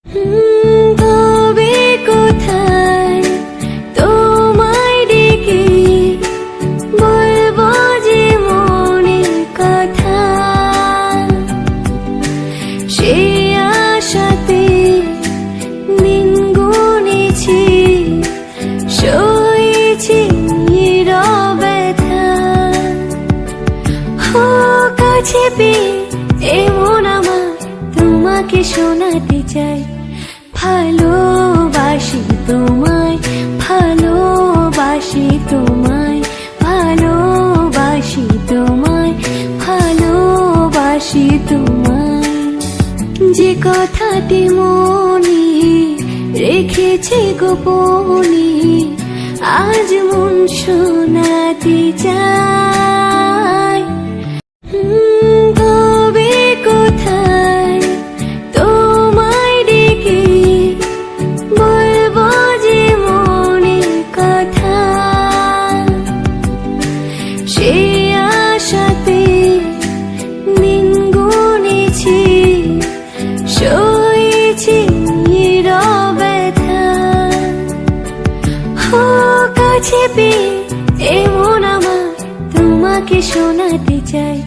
তবে কোথায় তোমায় ডেকে বলবো যে মনের কথা, সে আশাতে দিন গুনেছি, সয়েছি নীরব ব্যথা। ও কাছে পেয়ে এমন আমার তোমাকে শোনাতে চাই, ভালোবাসি তোমায়, ভালোবাসি তোমায়, ভালোবাসি তোমায়, ভালোবাসি তোমায়। যে কথাটি মনে রেখেছি গোপনে, আজ মন শোনাতে চাই। তবে কোথায় তোমায় ডেকে বলবো যে মনের কথা, সে আশাতে দিন গুনেছি, সয়েছি নীরব ব্যথা। ও কাছে পেয়ে এমন আমার তোমাকে শোনাতে চাই,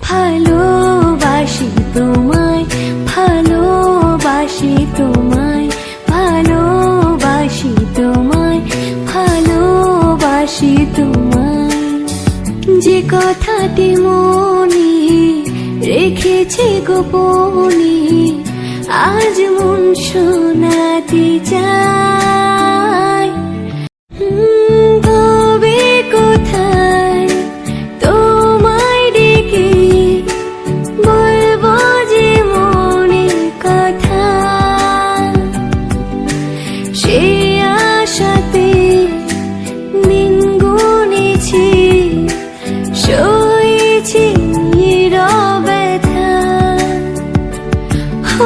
ভালোবাসি তোমায়, ভালোবাসি তোমায়, ভালোবাসি তোমায়, ভালোবাসি তোমায়। যে কথাটি মনে রেখেছি গোপনে, আজ মন শোনাতে চাই। তবে কোথায় তোমায় ডেকে বলবো যে মনের কথা, সে আশাতে দিন গুনেছি, সয়েছি নীরব ব্যথা।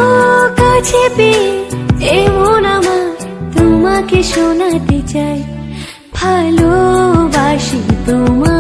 ও কাছে পেয়ে এমন আমার তোমাকে শোনাতে চাই, ভালোবাসি তোমায়।